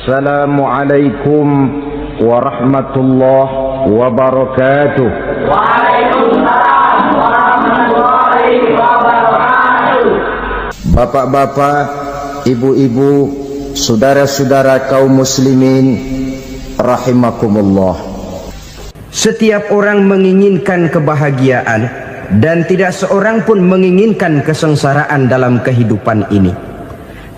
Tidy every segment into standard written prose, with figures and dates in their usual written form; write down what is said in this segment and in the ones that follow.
Assalamualaikum warahmatullahi wabarakatuh. Waalaikumsalam warahmatullahi wabarakatuh. Bapak-bapak, ibu-ibu, saudara-saudara kaum muslimin rahimakumullah. Setiap orang menginginkan kebahagiaan dan tidak seorang pun menginginkan kesengsaraan dalam kehidupan ini.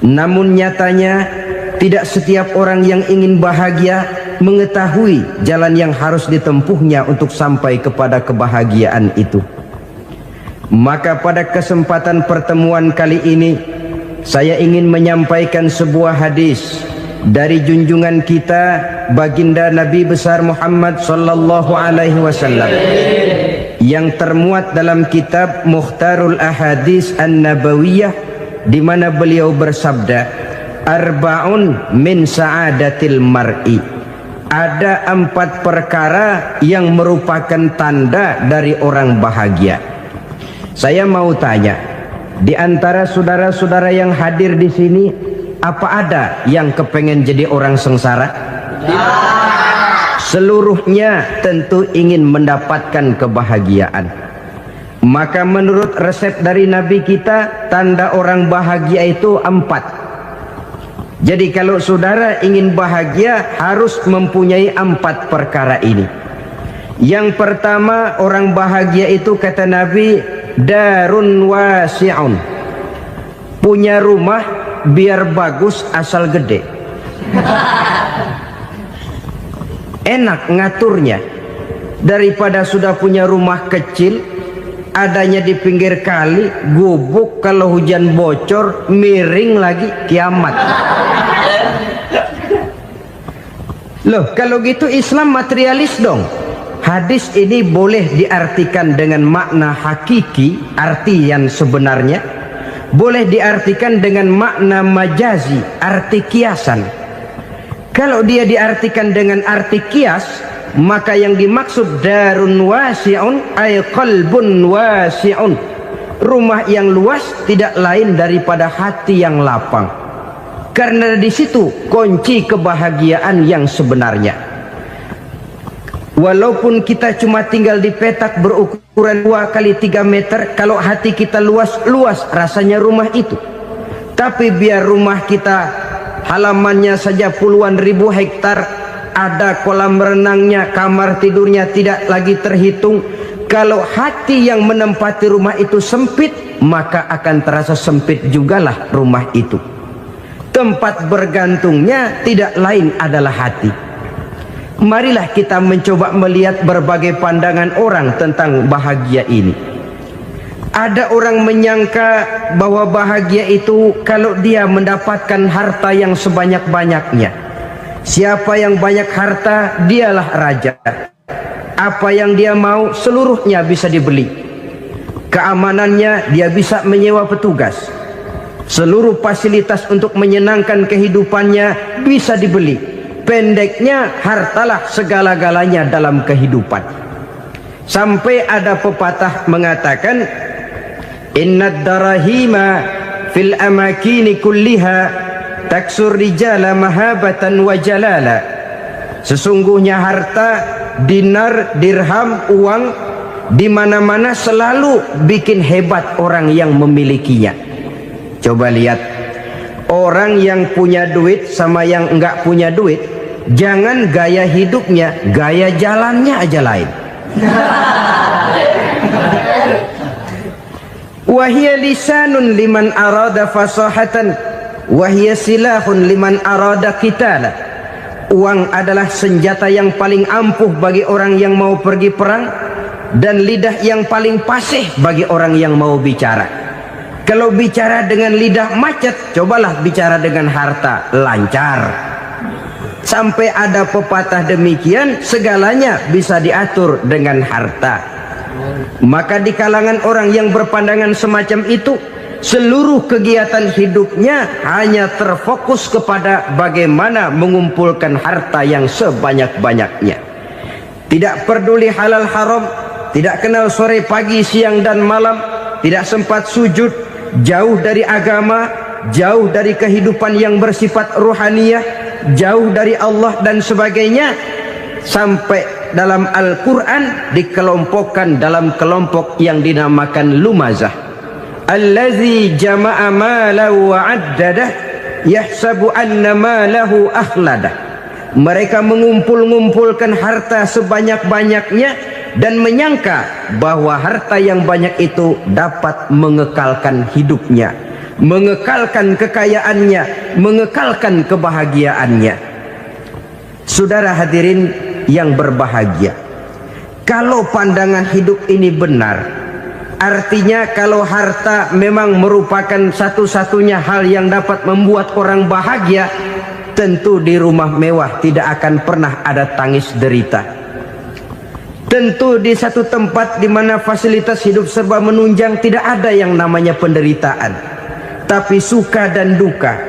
Namun nyatanya tidak setiap orang yang ingin bahagia mengetahui jalan yang harus ditempuhnya untuk sampai kepada kebahagiaan itu. Maka pada kesempatan pertemuan kali ini saya ingin menyampaikan sebuah hadis dari junjungan kita baginda Nabi besar Muhammad sallallahu alaihi wasallam yang termuat dalam kitab Mukhtarul Ahadits An-Nabawiyah, di mana beliau bersabda, Arba'un min sa'adatil mar'i. Ada 4 perkara yang merupakan tanda dari orang bahagia. Saya mau tanya, di antara saudara-saudara yang hadir di sini, apa ada yang kepengen jadi orang sengsara? Ya. Seluruhnya tentu ingin mendapatkan kebahagiaan. Maka menurut resep dari Nabi kita, tanda orang bahagia itu 4. Jadi kalau saudara ingin bahagia harus mempunyai 4 perkara ini. Yang pertama, orang bahagia itu kata Nabi, darun wasi'un. Punya rumah biar bagus asal gede. Enak ngaturnya. Daripada sudah punya rumah kecil, adanya di pinggir kali, gubuk, kalau hujan bocor, miring lagi, kiamat. Loh, kalau gitu Islam materialis dong. Hadis ini boleh diartikan dengan makna hakiki, arti yang sebenarnya. Boleh diartikan dengan makna majazi, arti kiasan. Kalau dia diartikan dengan arti kias, maka yang dimaksud darun wasi'un ay qalbun wasi'un. Rumah yang luas tidak lain daripada hati yang lapang. Karena di situ kunci kebahagiaan yang sebenarnya. Walaupun kita cuma tinggal di petak berukuran 2 kali 3 meter, kalau hati kita luas-luas rasanya rumah itu. Tapi biar rumah kita halamannya saja puluhan ribu hektar, ada kolam renangnya, kamar tidurnya tidak lagi terhitung. Kalau hati yang menempati rumah itu sempit, maka akan terasa sempit jugalah rumah itu. Tempat bergantungnya tidak lain adalah hati. Marilah kita mencoba melihat berbagai pandangan orang tentang bahagia ini. Ada orang menyangka bahwa bahagia itu kalau dia mendapatkan harta yang sebanyak-banyaknya. Siapa yang banyak harta, dialah raja. Apa yang dia mau, seluruhnya bisa dibeli. Keamanannya, dia bisa menyewa petugas. Seluruh fasilitas untuk menyenangkan kehidupannya bisa dibeli. Pendeknya, hartalah segala-galanya dalam kehidupan. Sampai ada pepatah mengatakan, innad darahima fil amakini kulliha taksur rijala mahabatan wa jalala. Sesungguhnya harta, dinar, dirham, uang di mana-mana selalu bikin hebat orang yang memilikinya. Coba lihat, orang yang punya duit sama yang enggak punya duit, jangan gaya hidupnya, gaya jalannya aja lain. Wahia lisanun liman arada fasahatan, wahia silahun liman arada qitala. Uang adalah senjata yang paling ampuh bagi orang yang mau pergi perang, dan lidah yang paling fasih bagi orang yang mau bicara. Kalau bicara dengan lidah macet, cobalah bicara dengan harta, lancar. Sampai ada pepatah demikian, segalanya bisa diatur dengan harta. Maka di kalangan orang yang berpandangan semacam itu, seluruh kegiatan hidupnya hanya terfokus kepada bagaimana mengumpulkan harta yang sebanyak-banyaknya. Tidak peduli halal haram, tidak kenal sore pagi siang dan malam, tidak sempat sujud, jauh dari agama, jauh dari kehidupan yang bersifat ruhaniyah, jauh dari Allah dan sebagainya, sampai dalam Al-Quran dikelompokkan dalam kelompok yang dinamakan lumazah. Allazi jama'a malahu wa 'addadah yahsabu anna malahu akhladah. Mereka mengumpul-ngumpulkan harta sebanyak-banyaknya dan menyangka bahwa harta yang banyak itu dapat mengekalkan hidupnya, mengekalkan kekayaannya, mengekalkan kebahagiaannya. Saudara hadirin yang berbahagia, kalau pandangan hidup ini benar, artinya kalau harta memang merupakan satu-satunya hal yang dapat membuat orang bahagia, tentu di rumah mewah tidak akan pernah ada tangis derita. Tentu di satu tempat di mana fasilitas hidup serba menunjang tidak ada yang namanya penderitaan. Tapi suka dan duka,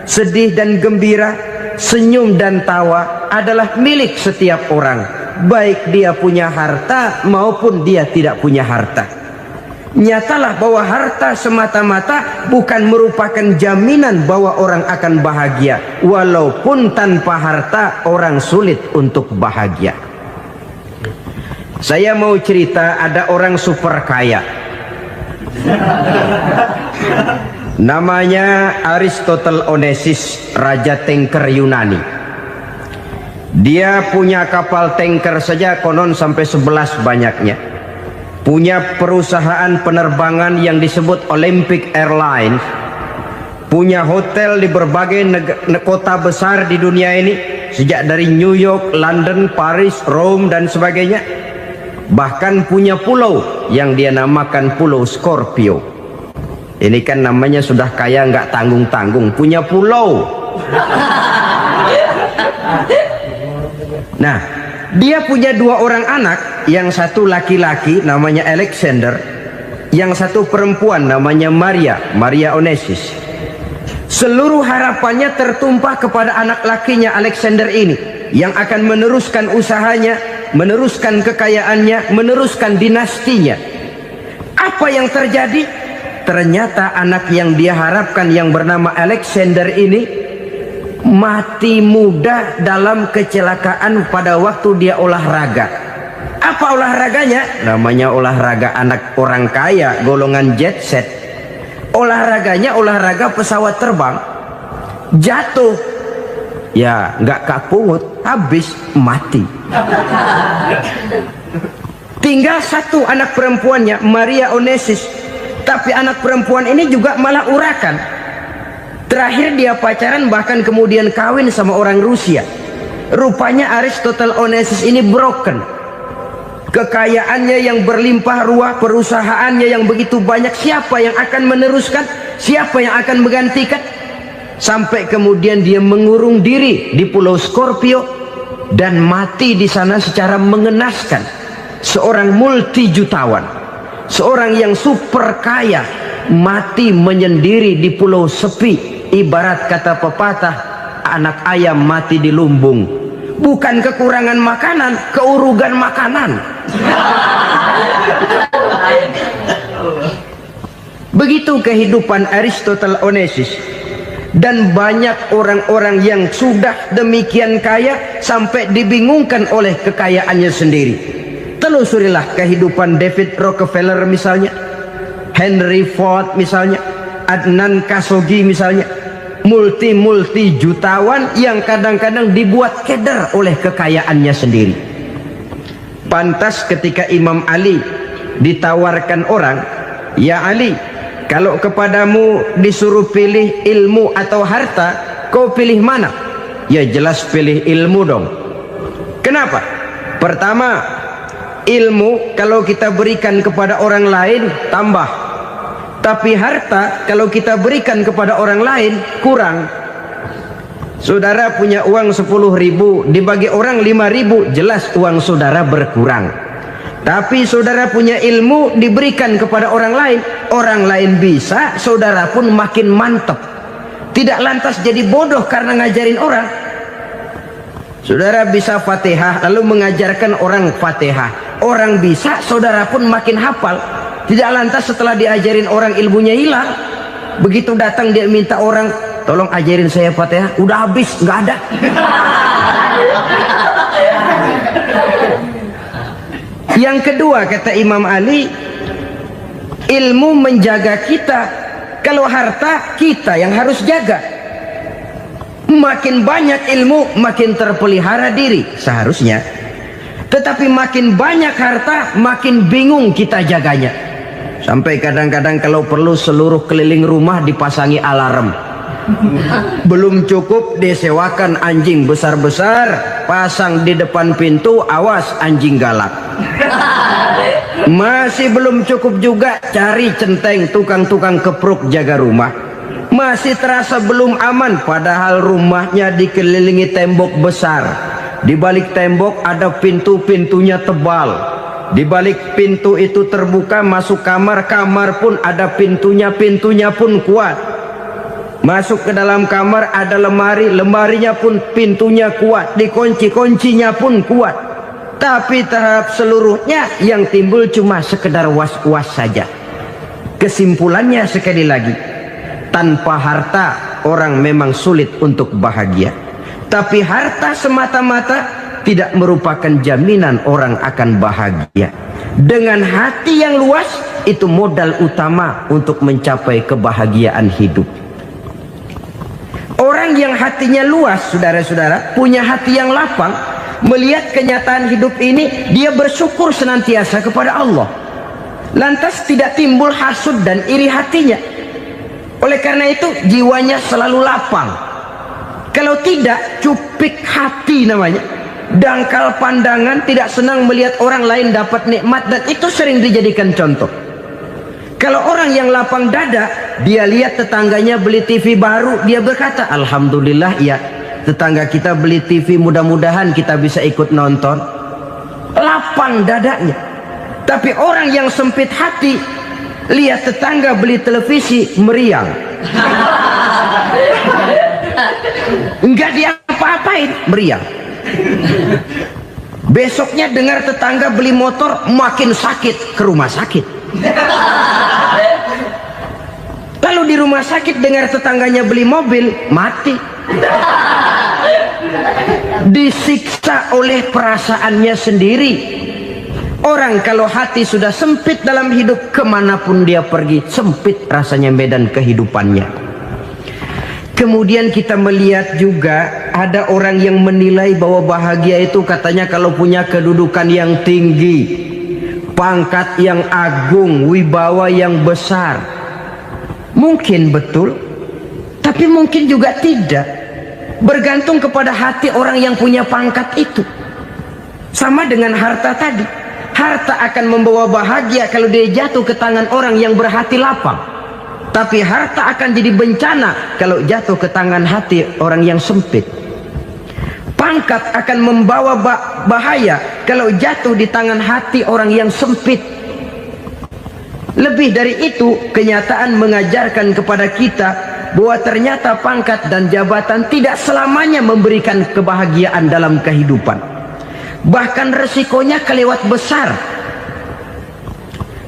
sedih dan gembira, senyum dan tawa adalah milik setiap orang, baik dia punya harta maupun dia tidak punya harta. Nyatalah bahwa harta semata-mata bukan merupakan jaminan bahwa orang akan bahagia, walaupun tanpa harta orang sulit untuk bahagia. Saya mau cerita, ada orang super kaya, namanya Aristotle Onesimus, raja tanker Yunani. Dia punya kapal tanker saja konon sampai 11 banyaknya. Punya perusahaan penerbangan yang disebut Olympic Airlines. Punya hotel di berbagai kota besar di dunia ini, sejak dari New York, London, Paris, Rome dan sebagainya. Bahkan punya pulau yang dia namakan Pulau Scorpio. Ini kan namanya sudah kaya nggak tanggung-tanggung, punya pulau. Nah, dia punya 2 orang anak, yang satu laki-laki namanya Alexander, yang satu perempuan namanya Maria Onesimus. Seluruh harapannya tertumpah kepada anak lakinya Alexander ini, yang akan meneruskan usahanya, meneruskan kekayaannya, meneruskan dinastinya. Apa yang terjadi? Ternyata anak yang dia harapkan yang bernama Alexander ini mati muda dalam kecelakaan pada waktu dia olahraga. Apa olahraganya? Namanya olahraga anak orang kaya, golongan jet set. Olahraganya olahraga pesawat terbang. Jatuh, ya nggak kapungut, habis mati. Tinggal satu anak perempuannya, Maria Onesimus. Tapi anak perempuan ini juga malah urakan. Terakhir dia pacaran, bahkan kemudian kawin sama orang Rusia. Rupanya Aristotle Onesimus ini broken. Kekayaannya yang berlimpah ruah, perusahaannya yang begitu banyak, siapa yang akan meneruskan? Siapa yang akan menggantikan? Sampai kemudian dia mengurung diri di Pulau Scorpio dan mati di sana secara mengenaskan. Seorang multijutawan, seorang yang super kaya, mati menyendiri di pulau sepi. Ibarat kata pepatah, anak ayam mati di lumbung. Bukan kekurangan makanan, keurugan makanan. Begitu kehidupan Aristotle Onesimus. Dan banyak orang-orang yang sudah demikian kaya sampai dibingungkan oleh kekayaannya sendiri. Telusurilah kehidupan David Rockefeller misalnya, Henry Ford misalnya, Adnan Khashoggi misalnya. Multi jutawan yang kadang-kadang dibuat keder oleh kekayaannya sendiri. Pantas ketika Imam Ali ditawarkan orang, "Ya Ali, kalau kepadamu disuruh pilih ilmu atau harta, kau pilih mana?" Ya jelas pilih ilmu dong. Kenapa? Pertama, ilmu kalau kita berikan kepada orang lain tambah. Tapi harta kalau kita berikan kepada orang lain kurang. Saudara punya uang 10.000, dibagi orang 5.000, jelas uang saudara berkurang. Tapi saudara punya ilmu, diberikan kepada orang lain bisa, saudara pun makin mantap. Tidak lantas jadi bodoh karena ngajarin orang. Saudara bisa Fatihah lalu mengajarkan orang Fatihah, orang bisa, saudara pun makin hafal. Tidak lantas setelah diajarin orang ilmunya hilang. Begitu datang dia minta orang, tolong ajarin saya Fatihah. Udah habis, nggak ada. Yang kedua kata Imam Ali, ilmu menjaga kita. Kalau harta, kita yang harus jaga. Makin banyak ilmu, makin terpelihara diri seharusnya. Tetapi makin banyak harta, makin bingung kita jaganya. Sampai kadang-kadang kalau perlu seluruh keliling rumah dipasangi alarm. Belum cukup disewakan anjing besar-besar, pasang di depan pintu, awas anjing galak. Masih belum cukup juga, cari centeng tukang-tukang kepruk jaga rumah. Masih terasa belum aman, padahal rumahnya dikelilingi tembok besar. Di balik tembok ada pintu-pintunya tebal. Di balik pintu itu terbuka masuk kamar, kamar pun ada pintunya, pintunya pun kuat. Masuk ke dalam kamar ada lemari, lemarinya pun pintunya kuat, dikunci, kuncinya pun kuat. Tapi terhadap seluruhnya yang timbul cuma sekedar was-was saja. Kesimpulannya sekali lagi, tanpa harta orang memang sulit untuk bahagia. Tapi harta semata-mata tidak merupakan jaminan orang akan bahagia. Dengan hati yang luas, itu modal utama untuk mencapai kebahagiaan hidup. Orang yang hatinya luas, saudara-saudara, punya hati yang lapang, melihat kenyataan hidup ini, dia bersyukur senantiasa kepada Allah. Lantas tidak timbul hasud dan iri hatinya. Oleh karena itu jiwanya selalu lapang. Kalau tidak, cupik hati namanya, dangkal pandangan, tidak senang melihat orang lain dapat nikmat, dan itu sering dijadikan contoh. Kalau orang yang lapang dada, dia lihat tetangganya beli TV baru, dia berkata, alhamdulillah ya, tetangga kita beli TV, mudah-mudahan kita bisa ikut nonton. Lapang dadanya. Tapi orang yang sempit hati, lihat tetangga beli televisi, meriang. Enggak dia apa-apain, meriang. Besoknya dengar tetangga beli motor, makin sakit, ke rumah sakit. Lalu di rumah sakit dengar tetangganya beli mobil, mati. Disiksa oleh perasaannya sendiri. Orang kalau hati sudah sempit dalam hidup, kemanapun dia pergi, sempit rasanya medan kehidupannya. Kemudian kita melihat juga ada orang yang menilai bahwa bahagia itu katanya kalau punya kedudukan yang tinggi, pangkat yang agung, wibawa yang besar. Mungkin betul, tapi mungkin juga tidak. Bergantung kepada hati orang yang punya pangkat itu. Sama dengan harta tadi. Harta akan membawa bahagia kalau dia jatuh ke tangan orang yang berhati lapang. Tapi harta akan jadi bencana kalau jatuh ke tangan hati orang yang sempit. Pangkat akan membawa bahaya kalau jatuh di tangan hati orang yang sempit. Lebih dari itu, kenyataan mengajarkan kepada kita bahwa ternyata pangkat dan jabatan tidak selamanya memberikan kebahagiaan dalam kehidupan. Bahkan resikonya kelewat besar.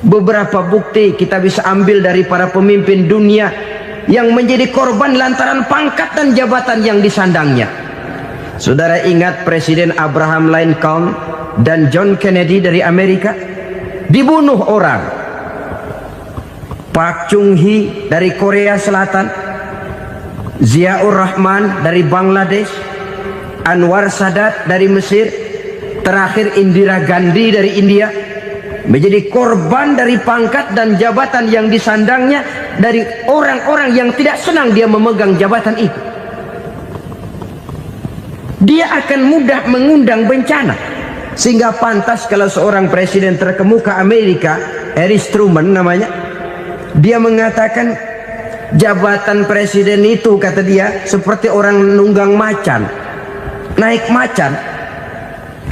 Beberapa bukti kita bisa ambil dari para pemimpin dunia yang menjadi korban lantaran pangkat dan jabatan yang disandangnya. Saudara ingat Presiden Abraham Lincoln dan John Kennedy dari Amerika? Dibunuh orang. Park Chung-hee dari Korea Selatan, Ziaur Rahman dari Bangladesh, Anwar Sadat dari Mesir, terakhir Indira Gandhi dari India, menjadi korban dari pangkat dan jabatan yang disandangnya dari orang-orang yang tidak senang dia memegang jabatan itu. Dia akan mudah mengundang bencana. Sehingga pantas kalau seorang presiden terkemuka Amerika, Harry Truman namanya, dia mengatakan jabatan presiden itu, kata dia, seperti orang nunggang macan, naik macan.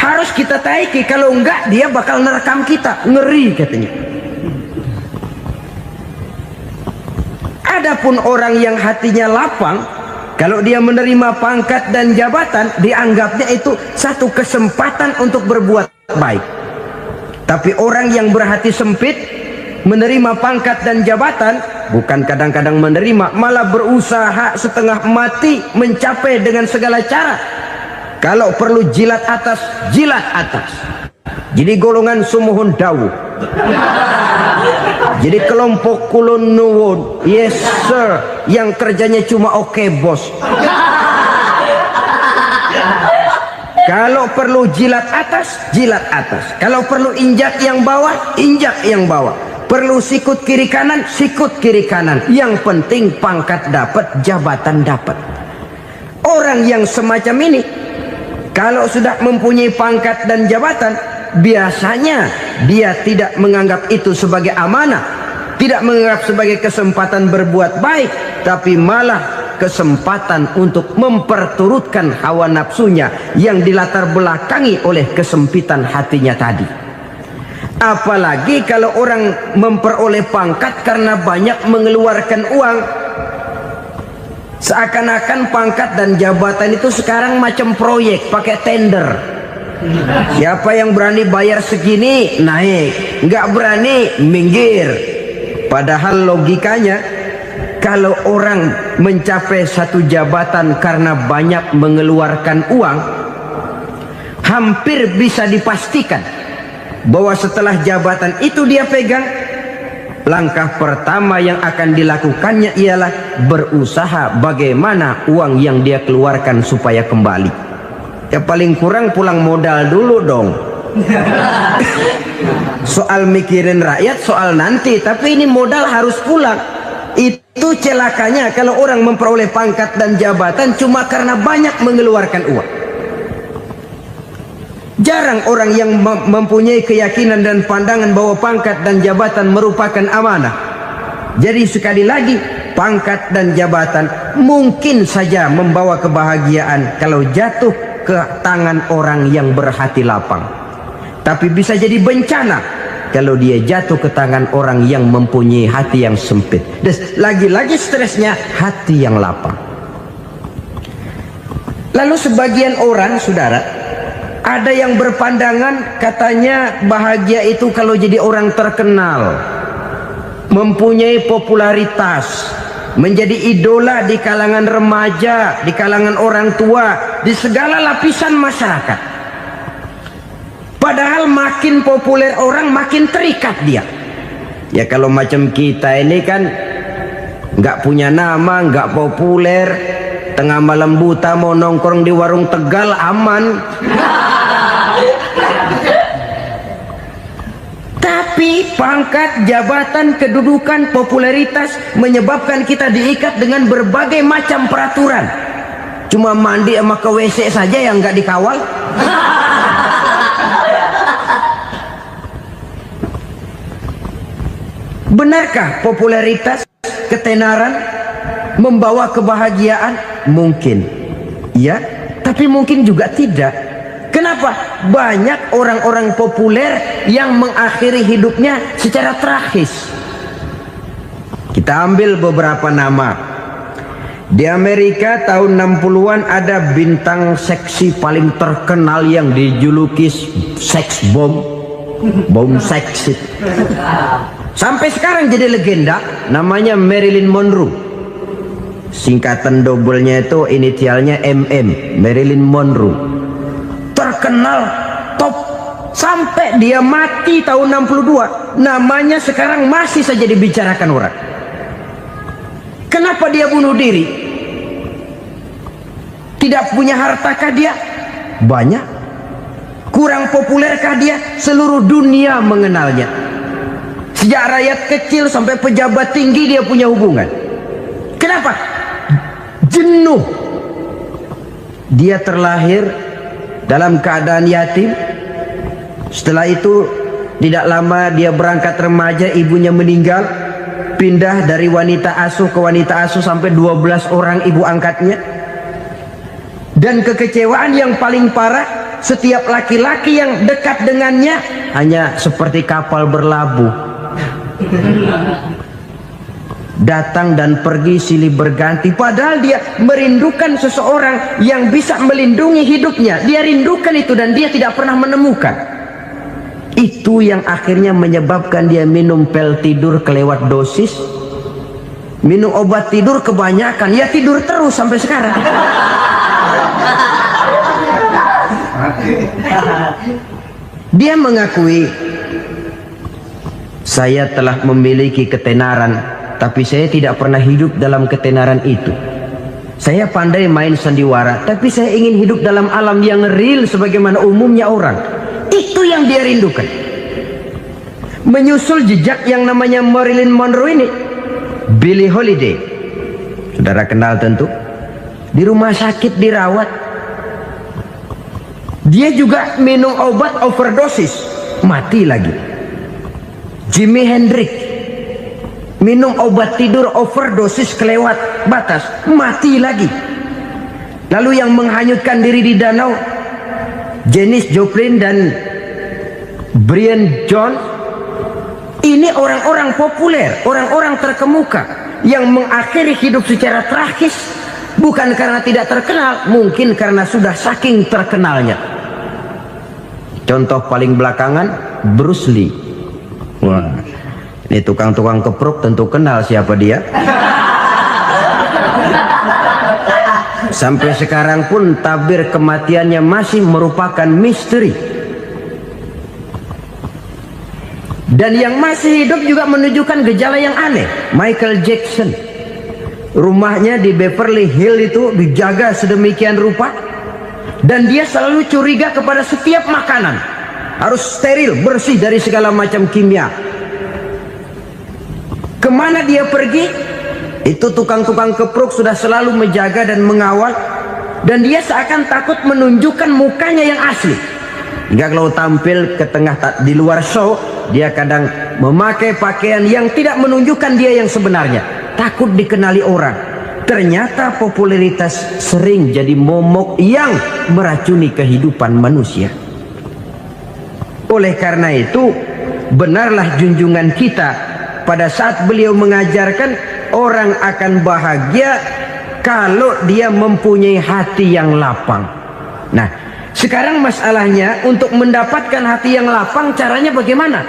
Harus kita taiki, kalau enggak dia bakal nerekam kita, ngeri katanya. Adapun orang yang hatinya lapang, kalau dia menerima pangkat dan jabatan, dianggapnya itu satu kesempatan untuk berbuat baik. Tapi orang yang berhati sempit, menerima pangkat dan jabatan, bukan kadang-kadang menerima, malah berusaha setengah mati mencapai dengan segala cara. Kalau perlu jilat atas, jilat atas. Jadi golongan sumuhun dawu. Jadi kelompok kulon nuwun, yes sir, yang kerjanya cuma oke bos. Kalau perlu jilat atas, jilat atas. Kalau perlu injak yang bawah, injak yang bawah. Perlu sikut kiri kanan, sikut kiri kanan. Yang penting pangkat dapat, jabatan dapat. Orang yang semacam ini, kalau sudah mempunyai pangkat dan jabatan, biasanya dia tidak menganggap itu sebagai amanah, tidak menganggap sebagai kesempatan berbuat baik, tapi malah kesempatan untuk memperturutkan hawa nafsunya yang dilatar belakangi oleh kesempitan hatinya tadi. Apalagi kalau orang memperoleh pangkat karena banyak mengeluarkan uang, seakan-akan pangkat dan jabatan itu sekarang macam proyek pakai tender. Siapa yang berani bayar segini naik, nggak berani minggir. Padahal logikanya, kalau orang mencapai satu jabatan karena banyak mengeluarkan uang, hampir bisa dipastikan bahwa setelah jabatan itu dia pegang, langkah pertama yang akan dilakukannya ialah berusaha bagaimana uang yang dia keluarkan supaya kembali. Ya paling kurang pulang modal dulu dong. Soal mikirin rakyat soal nanti, tapi ini modal harus pulang. Itu celakanya kalau orang memperoleh pangkat dan jabatan cuma karena banyak mengeluarkan uang. Jarang orang yang mempunyai keyakinan dan pandangan bahwa pangkat dan jabatan merupakan amanah. Jadi sekali lagi, pangkat dan jabatan mungkin saja membawa kebahagiaan kalau jatuh ke tangan orang yang berhati lapang. Tapi bisa jadi bencana kalau dia jatuh ke tangan orang yang mempunyai hati yang sempit. Dan lagi-lagi stresnya hati yang lapang. Lalu sebagian orang, saudara, ada yang berpandangan katanya bahagia itu kalau jadi orang terkenal, mempunyai popularitas, menjadi idola di kalangan remaja, di kalangan orang tua, di segala lapisan masyarakat. Padahal makin populer orang makin terikat dia. Ya kalau macam kita ini kan nggak punya nama, nggak populer, tengah malam buta mau nongkrong di warung Tegal aman. Tapi pangkat, jabatan, kedudukan, popularitas menyebabkan kita diikat dengan berbagai macam peraturan. Cuma mandi sama ke WC saja yang nggak dikawal. Benarkah popularitas, ketenaran membawa kebahagiaan? Mungkin. Ya, tapi mungkin juga tidak. Kenapa? Banyak orang-orang populer yang mengakhiri hidupnya secara tragis. Kita ambil beberapa nama. Di Amerika tahun 60-an ada bintang seksi paling terkenal yang dijuluki seks bom. Bom seksi. Sampai sekarang jadi legenda, namanya Marilyn Monroe. Singkatan dobelnya itu inisialnya MM, Marilyn Monroe. Terkenal top sampai dia mati tahun 62. Namanya sekarang masih saja dibicarakan orang. Kenapa dia bunuh diri? Tidak punya hartakah dia? Banyak. Kurang populerkah dia? Seluruh dunia mengenalnya. Sejak rakyat kecil sampai pejabat tinggi dia punya hubungan. Kenapa? Jenuh. Dia terlahir dalam keadaan yatim. Setelah itu tidak lama dia berangkat remaja, ibunya meninggal. Pindah dari wanita asuh ke wanita asuh sampai 12 orang ibu angkatnya. Dan kekecewaan yang paling parah, setiap laki-laki yang dekat dengannya hanya seperti kapal berlabuh. Datang dan pergi silih berganti. Padahal dia merindukan seseorang yang bisa melindungi hidupnya. Dia rindukan itu dan dia tidak pernah menemukan. Itu yang akhirnya menyebabkan dia minum pil tidur kelewat dosis, minum obat tidur kebanyakan, ya tidur terus sampai sekarang. Dia mengakui, saya telah memiliki ketenaran, tapi saya tidak pernah hidup dalam ketenaran itu. Saya pandai main sandiwara, tapi saya ingin hidup dalam alam yang real sebagaimana umumnya orang. Itu yang dia rindukan. Menyusul jejak yang namanya Marilyn Monroe ini, Billie Holiday, saudara kenal tentu, di rumah sakit dirawat. Dia juga minum obat overdosis, mati lagi. Jimi Hendrix minum obat tidur overdosis kelewat batas, mati lagi. Lalu yang menghanyutkan diri di danau, Janis Joplin dan Brian Jones. Ini orang-orang populer, orang-orang terkemuka yang mengakhiri hidup secara tragis, bukan karena tidak terkenal, mungkin karena sudah saking terkenalnya. Contoh paling belakangan, Bruce Lee. Wah, ini tukang-tukang kepruk tentu kenal siapa dia. Sampai sekarang pun tabir kematiannya masih merupakan misteri. Dan yang masih hidup juga menunjukkan gejala yang aneh. Michael Jackson, rumahnya di Beverly Hills itu dijaga sedemikian rupa, dan dia selalu curiga kepada setiap makanan harus steril, bersih dari segala macam kimia. Kemana dia pergi, itu tukang-tukang kepruk sudah selalu menjaga dan mengawal, dan dia seakan takut menunjukkan mukanya yang asli. Hingga kalau tampil ke tengah di luar show, dia kadang memakai pakaian yang tidak menunjukkan dia yang sebenarnya, takut dikenali orang. Ternyata popularitas sering jadi momok yang meracuni kehidupan manusia. Oleh karena itu, benarlah junjungan kita pada saat beliau mengajarkan orang akan bahagia kalau dia mempunyai hati yang lapang. Nah, sekarang masalahnya untuk mendapatkan hati yang lapang, caranya bagaimana?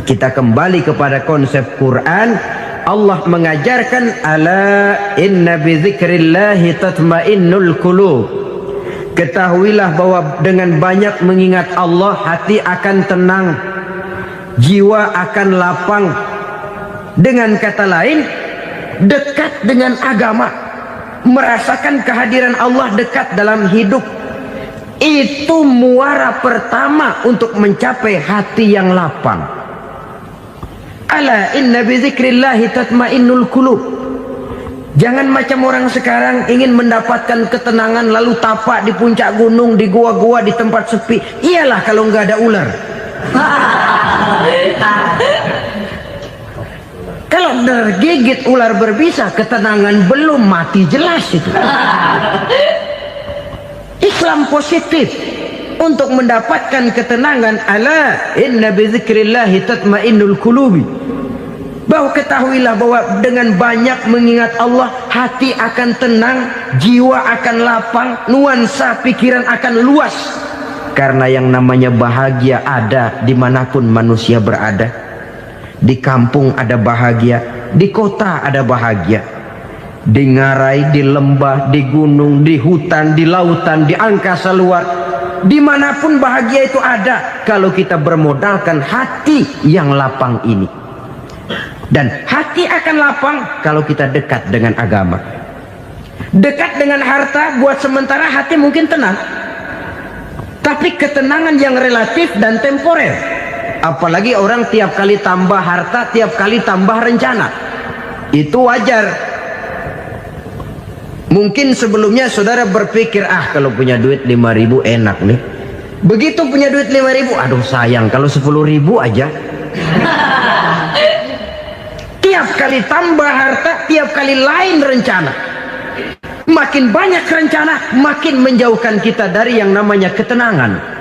Kita kembali kepada konsep Quran. Allah mengajarkan, ala inna bizikrillahi tatmainnul qulub. Ketahuilah bahwa dengan banyak mengingat Allah, hati akan tenang, jiwa akan lapang. Dengan kata lain, dekat dengan agama, merasakan kehadiran Allah dekat dalam hidup. Itu muara pertama untuk mencapai hati yang lapang. Ala inna bizikrillahi tatmainnul qulub. Jangan macam orang sekarang ingin mendapatkan ketenangan lalu tapak di puncak gunung, di gua-gua, di tempat sepi. Iyalah kalau nggak ada ular. Kalau tergigit ular berbisa, ketenangan belum, mati jelas itu. Islam positif untuk mendapatkan ketenangan. Ala inna bizikrillahi tatmainnul qulubi. Bahwa ketahuilah bahwa dengan banyak mengingat Allah, hati akan tenang, jiwa akan lapang, nuansa pikiran akan luas. Karena yang namanya bahagia ada dimanapun manusia berada. Di kampung ada bahagia, di kota ada bahagia, di ngarai, di lembah, di gunung, di hutan, di lautan, di angkasa luar, dimanapun bahagia itu ada kalau kita bermodalkan hati yang lapang ini. Dan hati akan lapang kalau kita dekat dengan agama. Dekat dengan harta buat sementara hati mungkin tenang, tapi ketenangan yang relatif dan temporer. Apalagi orang tiap kali tambah harta, tiap kali tambah rencana. Itu wajar. Mungkin sebelumnya saudara berpikir, kalau punya duit 5.000 enak nih. Begitu punya duit 5.000, aduh sayang kalau 10.000 aja. Tiap kali tambah harta, tiap kali lain rencana. Makin banyak rencana, makin menjauhkan kita dari yang namanya ketenangan.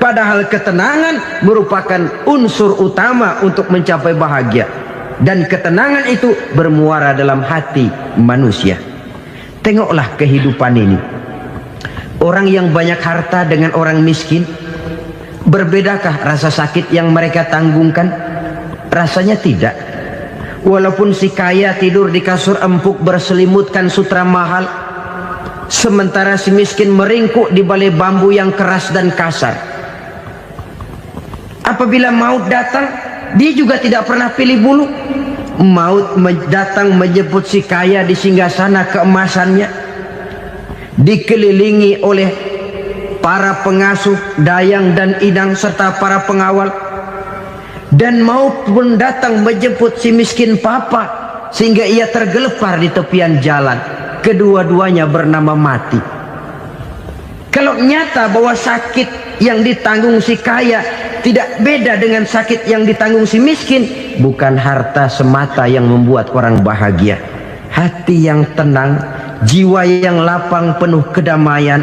Padahal ketenangan merupakan unsur utama untuk mencapai bahagia. Dan ketenangan itu bermuara dalam hati manusia. Tengoklah kehidupan ini. Orang yang banyak harta dengan orang miskin, Berbedakah rasa sakit yang mereka tanggungkan? Rasanya tidak. Walaupun si kaya tidur di kasur empuk berselimutkan sutra mahal, sementara si miskin meringkuk di balai bambu yang keras dan kasar. Apabila maut datang, dia juga tidak pernah pilih bulu. Maut datang menjemput si kaya di singgasana keemasannya, dikelilingi oleh para pengasuh, dayang dan inang serta para pengawal. Dan maut pun datang menjemput si miskin papa sehingga ia tergelepar di tepian jalan. Kedua-duanya bernama mati. Kalau nyata bahwa sakit yang ditanggung si kaya tidak beda dengan sakit yang ditanggung si miskin, bukan harta semata yang membuat orang bahagia. Hati yang tenang, jiwa yang lapang penuh kedamaian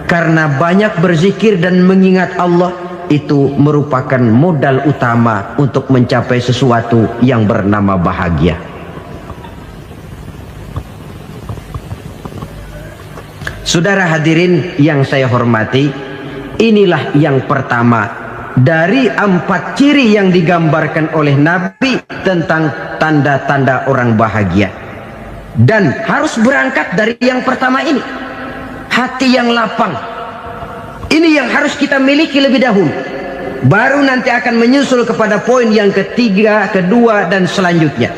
karena banyak berzikir dan mengingat Allah, itu merupakan modal utama untuk mencapai sesuatu yang bernama bahagia. Saudara hadirin yang saya hormati, inilah yang pertama dari 4 ciri yang digambarkan oleh Nabi tentang tanda-tanda orang bahagia. Dan harus berangkat dari yang pertama ini, hati yang lapang. Ini yang harus kita miliki lebih dahulu. Baru nanti akan menyusul kepada poin yang ketiga, kedua, dan selanjutnya.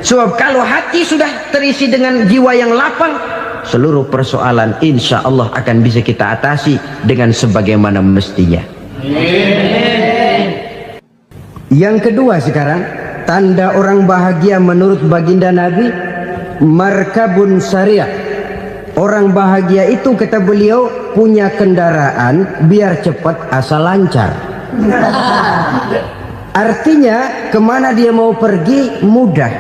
Sebab kalau hati sudah terisi dengan jiwa yang lapang, seluruh persoalan insya Allah akan bisa kita atasi dengan sebagaimana mestinya. Yang kedua sekarang, tanda orang bahagia menurut baginda Nabi, markabun syariah. Orang bahagia itu, kata beliau, punya kendaraan biar cepat asal lancar. Artinya kemana dia mau pergi mudah.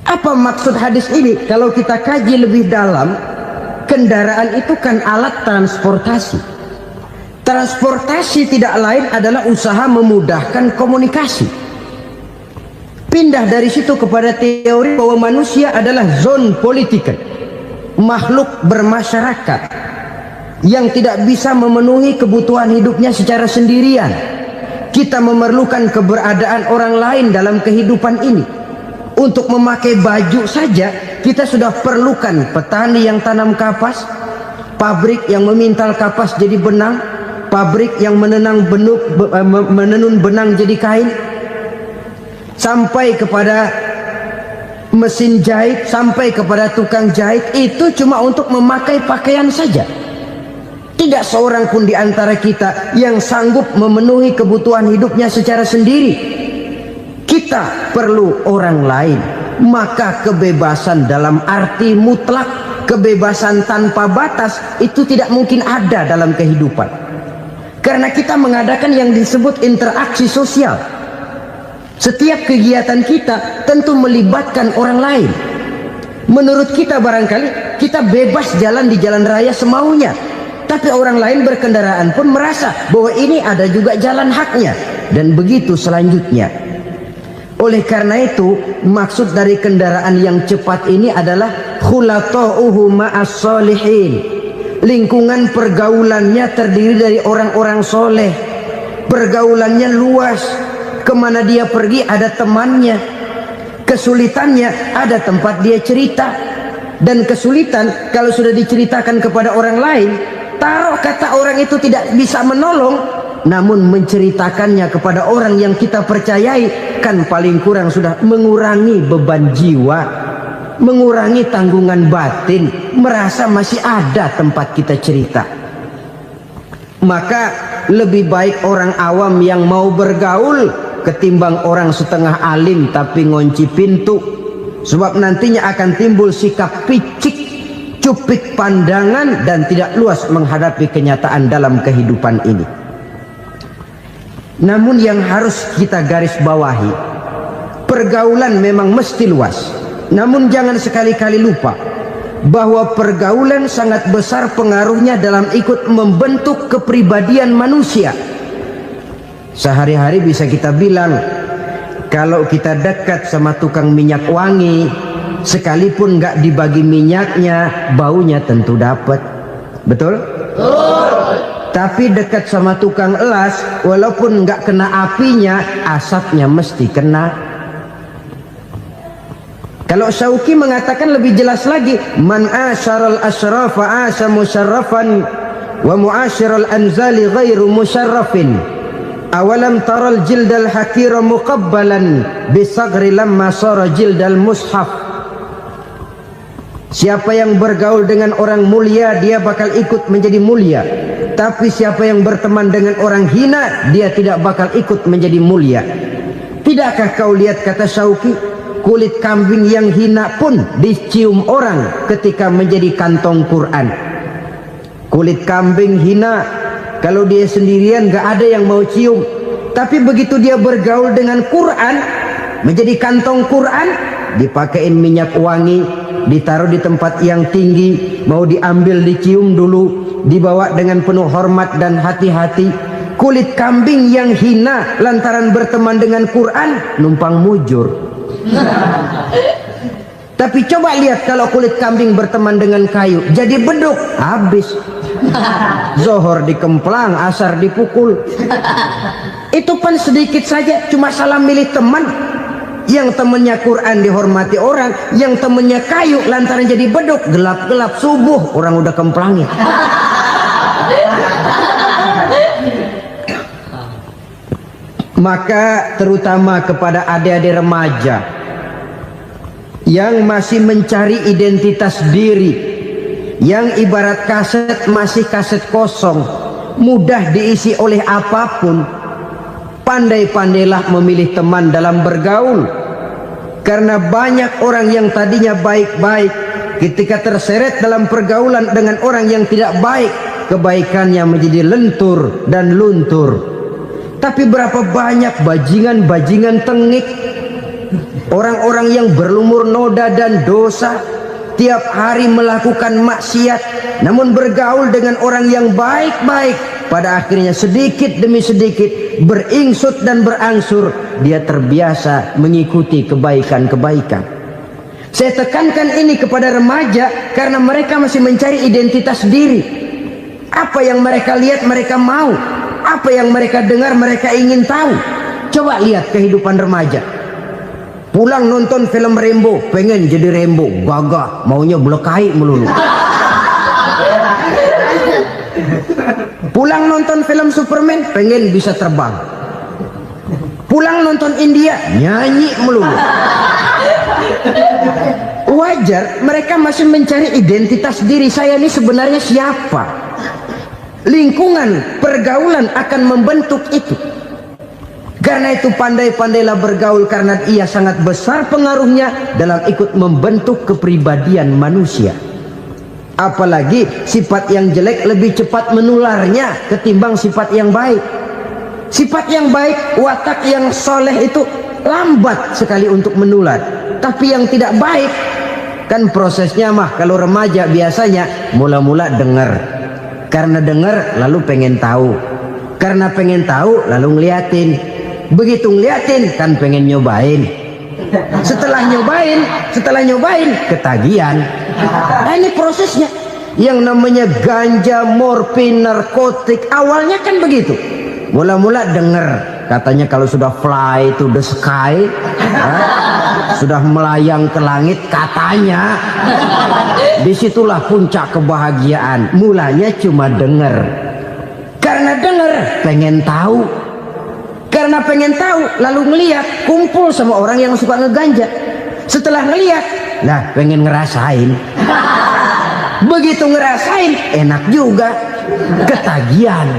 Apa maksud hadis ini? Kalau kita kaji lebih dalam, kendaraan itu kan alat transportasi. Transportasi tidak lain adalah usaha memudahkan komunikasi. Pindah dari situ kepada teori bahwa manusia adalah zon political, makhluk bermasyarakat yang tidak bisa memenuhi kebutuhan hidupnya secara sendirian. Kita memerlukan keberadaan orang lain dalam kehidupan ini. Untuk memakai baju saja kita sudah perlukan petani yang tanam kapas, pabrik yang memintal kapas jadi benang, pabrik yang menenun benang jadi kain, sampai kepada mesin jahit, sampai kepada tukang jahit. Itu cuma untuk memakai pakaian saja. Tidak seorang pun di antara kita yang sanggup memenuhi kebutuhan hidupnya secara sendiri. Kita perlu orang lain. Maka kebebasan dalam arti mutlak, kebebasan tanpa batas, itu tidak mungkin ada dalam kehidupan. Karena kita mengadakan yang disebut interaksi sosial. Setiap kegiatan kita tentu melibatkan orang lain. Menurut kita barangkali kita bebas jalan di jalan raya semaunya, tapi orang lain berkendaraan pun merasa bahwa ini ada juga jalan haknya, dan begitu selanjutnya. Oleh karena itu, maksud dari kendaraan yang cepat ini adalah khulata'uhu ma'as solihin. Lingkungan pergaulannya terdiri dari orang-orang soleh. Pergaulannya luas. Kemana dia pergi ada temannya. Kesulitannya ada tempat dia cerita. Dan kesulitan kalau sudah diceritakan kepada orang lain, taruh kata orang itu tidak bisa menolong, namun menceritakannya kepada orang yang kita percayai, kan paling kurang sudah mengurangi beban jiwa, mengurangi tanggungan batin, merasa masih ada tempat kita cerita. Maka lebih baik orang awam yang mau bergaul ketimbang orang setengah alim tapi ngunci pintu. Sebab nantinya akan timbul sikap picik, cupik pandangan, dan tidak luas menghadapi kenyataan dalam kehidupan ini. Namun yang harus kita garis bawahi, pergaulan memang mesti luas. Namun jangan sekali-kali lupa bahwa pergaulan sangat besar pengaruhnya dalam ikut membentuk kepribadian manusia. Sehari-hari bisa kita bilang, kalau kita dekat sama tukang minyak wangi, sekalipun nggak dibagi minyaknya, baunya tentu dapat. Betul? Tapi dekat sama tukang elas, walaupun nggak kena apinya, asapnya mesti kena. Kalau Syauqi mengatakan lebih jelas lagi, man asyaral asrafa asya musyarrafan wa muasyiral anzali ghairu musyarrafin. Awalam taral jildal hakira muqabbalan bisagri lamma sara jildal mushaf. Siapa yang bergaul dengan orang mulia, dia bakal ikut menjadi mulia. Tapi siapa yang berteman dengan orang hina, dia tidak bakal ikut menjadi mulia. Tidakkah kau lihat, kata Syauqi, kulit kambing yang hina pun dicium orang ketika menjadi kantong Quran. Kulit kambing hina, kalau dia sendirian gak ada yang mau cium. Tapi begitu dia bergaul dengan Quran, menjadi kantong Quran, dipakein minyak wangi, ditaruh di tempat yang tinggi, mau diambil dicium dulu, dibawa dengan penuh hormat dan hati-hati. Kulit kambing yang hina lantaran berteman dengan Quran, numpang mujur. Tapi coba lihat kalau kulit kambing berteman dengan kayu, jadi beduk, habis. Zohor dikemplang, asar dipukul. Itu pun sedikit saja, cuma salah milih teman. Yang temennya Quran dihormati orang, yang temennya kayu lantaran jadi beduk, gelap-gelap subuh orang udah kemplangin. Maka terutama kepada adik-adik remaja yang masih mencari identitas diri, yang ibarat kaset masih kaset kosong, mudah diisi oleh apapun, pandai-pandailah memilih teman dalam bergaul. Karena banyak orang yang tadinya baik-baik, ketika terseret dalam pergaulan dengan orang yang tidak baik, kebaikannya menjadi lentur dan luntur. Tapi berapa banyak bajingan-bajingan tengik, orang-orang yang berlumur noda dan dosa, tiap hari melakukan maksiat, namun bergaul dengan orang yang baik-baik, pada akhirnya sedikit demi sedikit beringsut dan berangsur dia terbiasa mengikuti kebaikan-kebaikan. Saya tekankan ini kepada remaja karena mereka masih mencari identitas diri. Apa yang mereka lihat mereka mau, apa yang mereka dengar mereka ingin tahu. Coba lihat kehidupan remaja. Pulang nonton film Rambo, pengen jadi Rambo, gagah, maunya belekai melulu. Pulang nonton film Superman, pengen bisa terbang. Pulang nonton India, nyanyi melulu. Wajar, mereka masih mencari identitas diri. Saya ini sebenarnya siapa? Lingkungan, pergaulan akan membentuk itu. Karena itu pandai-pandailah bergaul, karena ia sangat besar pengaruhnya dalam ikut membentuk kepribadian manusia. Apalagi sifat yang jelek lebih cepat menularnya ketimbang sifat yang baik. Sifat yang baik, watak yang soleh itu lambat sekali untuk menular. Tapi yang tidak baik, kan prosesnya mah kalau remaja biasanya mula-mula dengar. Karena dengar lalu pengen tahu. Karena pengen tahu lalu ngeliatin. Begitu ngeliatin kan pengen nyobain. Setelah nyobain ketagihan. Nah, ini prosesnya. Yang namanya ganja, morfin, narkotik awalnya kan begitu. Mula-mula dengar katanya kalau sudah fly to the sky, sudah melayang ke langit katanya, disitulah puncak kebahagiaan. Mulanya cuma dengar. Karena dengar pengen tahu. Karena pengen tahu lalu ngeliat, kumpul sama orang yang suka ngeganja. Setelah ngeliat, nah pengen ngerasain. Begitu ngerasain enak juga, ketagihan.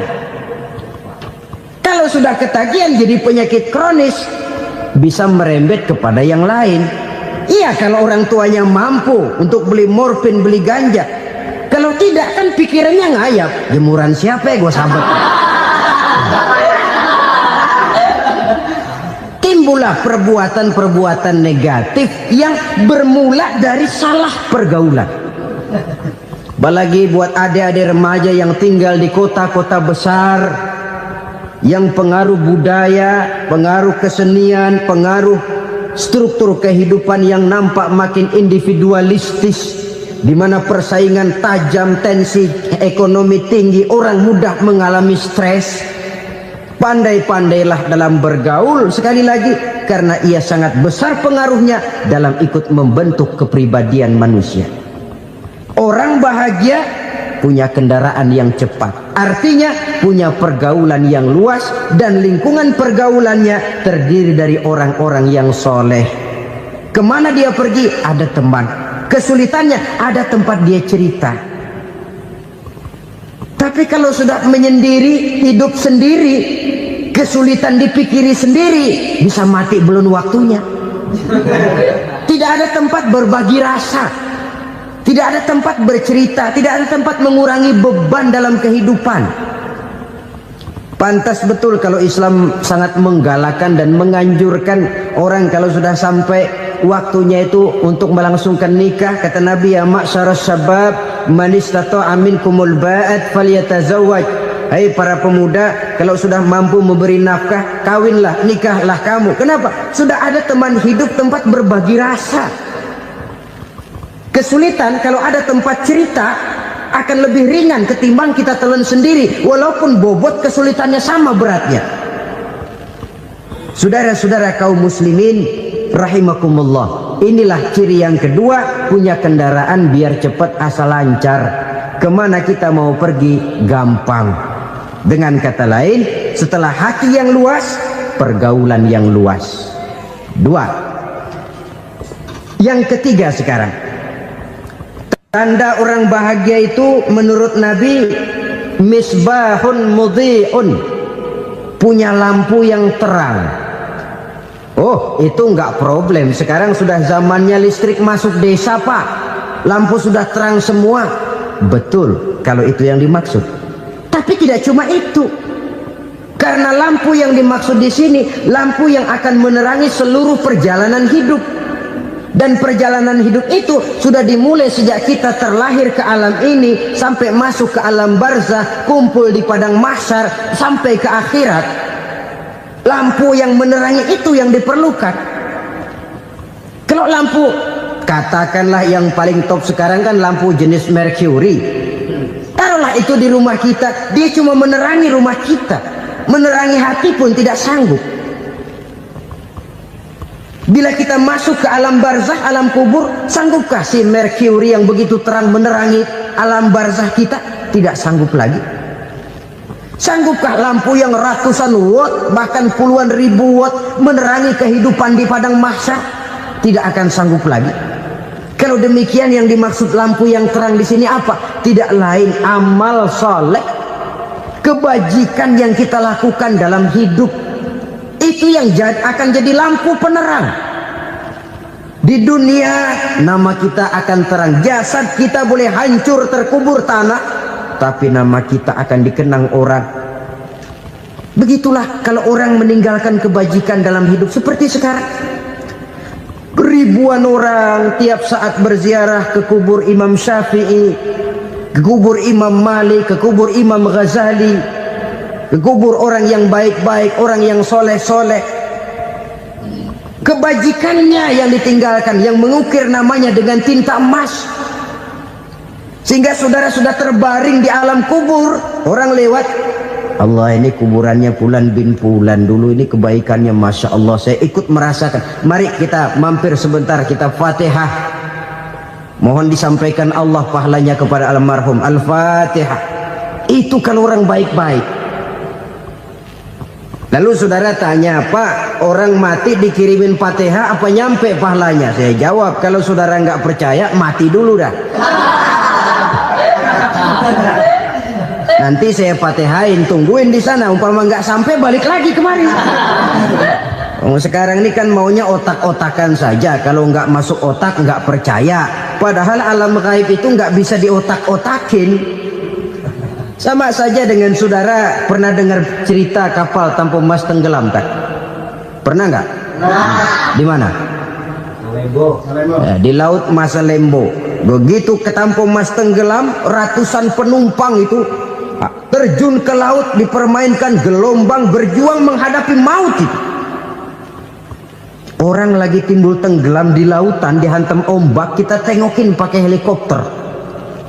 Kalau sudah ketagihan jadi penyakit kronis, bisa merembet kepada yang lain. Iya, kalau orang tuanya mampu untuk beli morfin, beli ganja. Kalau tidak kan pikirannya ngayap, jemuran siapa ya gue sabet. Timbullah perbuatan-perbuatan negatif yang bermula dari salah pergaulan. Apalagi buat adik-adik remaja yang tinggal di kota-kota besar, yang pengaruh budaya, pengaruh kesenian, pengaruh struktur kehidupan yang nampak makin individualistis, di mana persaingan tajam, tensi ekonomi tinggi, orang mudah mengalami stres. Pandai-pandailah dalam bergaul, sekali lagi, karena ia sangat besar pengaruhnya dalam ikut membentuk kepribadian manusia. Orang bahagia punya kendaraan yang cepat, artinya punya pergaulan yang luas, dan lingkungan pergaulannya terdiri dari orang-orang yang soleh. Kemana dia pergi ada teman, kesulitannya ada tempat dia cerita. Tapi kalau sudah menyendiri, hidup sendiri, kesulitan dipikiri sendiri, bisa mati belum waktunya. Tidak ada tempat berbagi rasa, tidak ada tempat bercerita, tidak ada tempat mengurangi beban dalam kehidupan. Pantas betul kalau Islam sangat menggalakkan dan menganjurkan orang kalau sudah sampai waktunya itu untuk melangsungkan nikah. Kata Nabi, ya ma'syaras syabab man istata'a minkumul ba'at falyatazawwaj. Hai para pemuda, kalau sudah mampu memberi nafkah, kawinlah, nikahlah kamu. Kenapa? Sudah ada teman hidup, tempat berbagi rasa. Kesulitan kalau ada tempat cerita akan lebih ringan ketimbang kita telan sendiri, walaupun bobot kesulitannya sama beratnya. Saudara-saudara kaum muslimin rahimakumullah, inilah ciri yang kedua, punya kendaraan biar cepat asal lancar. Kemana kita mau pergi gampang. Dengan kata lain, setelah hati yang luas, pergaulan yang luas. Dua. Yang ketiga sekarang, tanda orang bahagia itu menurut Nabi, misbahun mudhi'un, punya lampu yang terang. Oh, itu enggak problem. Sekarang sudah zamannya listrik masuk desa, Pak. Lampu sudah terang semua. Betul, kalau itu yang dimaksud. Tapi tidak cuma itu. Karena lampu yang dimaksud di sini, lampu yang akan menerangi seluruh perjalanan hidup. Dan perjalanan hidup itu sudah dimulai sejak kita terlahir ke alam ini, sampai masuk ke alam barzah, kumpul di padang mahsyar, sampai ke akhirat. Lampu yang menerangi itu yang diperlukan. Kalau lampu, katakanlah yang paling top sekarang kan lampu jenis Mercury. Taruhlah itu di rumah kita, dia cuma menerangi rumah kita, menerangi hati pun tidak sanggup. Bila kita masuk ke alam barzah, alam kubur, sanggupkah si Mercury yang begitu terang menerangi alam barzah kita? Tidak sanggup lagi. Sanggupkah lampu yang ratusan watt, bahkan puluhan ribu watt menerangi kehidupan di padang mahsyar? Tidak akan sanggup lagi. Kalau demikian, yang dimaksud lampu yang terang di sini apa? Tidak lain amal soleh, kebajikan yang kita lakukan dalam hidup. Itu yang akan jadi lampu penerang. Di dunia nama kita akan terang, jasad kita boleh hancur terkubur tanah, tapi nama kita akan dikenang orang. Begitulah kalau orang meninggalkan kebajikan dalam hidup seperti sekarang. Ribuan orang tiap saat berziarah ke kubur Imam Syafi'i, ke kubur Imam Malik, ke kubur Imam Ghazali, ke kubur orang yang baik-baik, orang yang soleh-soleh. Kebajikannya yang ditinggalkan, yang mengukir namanya dengan tinta emas, sehingga saudara sudah terbaring di alam kubur. Orang lewat, Allah, ini kuburannya Fulan bin Fulan, dulu ini kebaikannya Masya Allah, saya ikut merasakan. Mari kita mampir sebentar, kita Fatihah, mohon disampaikan Allah pahalanya kepada almarhum. Al-Fatihah. Itu kalau orang baik-baik. Lalu saudara tanya, Pak, orang mati dikirimin Fatihah apa nyampe pahalanya? Saya jawab, kalau saudara nggak percaya, mati dulu dah. Nanti saya Fatihain, tungguin di sana. Umpama nggak sampai, balik lagi kemari. Sekarang ini kan maunya otak-otakan saja. Kalau nggak masuk otak, nggak percaya. Padahal alam gaib itu nggak bisa diotak-otakin. Sama saja dengan saudara pernah dengar cerita kapal tanpa emas tenggelam kan? Pernah nggak? Di mana? Ya, di laut Masalembo. Begitu ke tanpa emas tenggelam, ratusan penumpang itu terjun ke laut, dipermainkan gelombang, berjuang menghadapi maut itu. Orang lagi timbul tenggelam di lautan, dihantam ombak, kita tengokin pakai helikopter.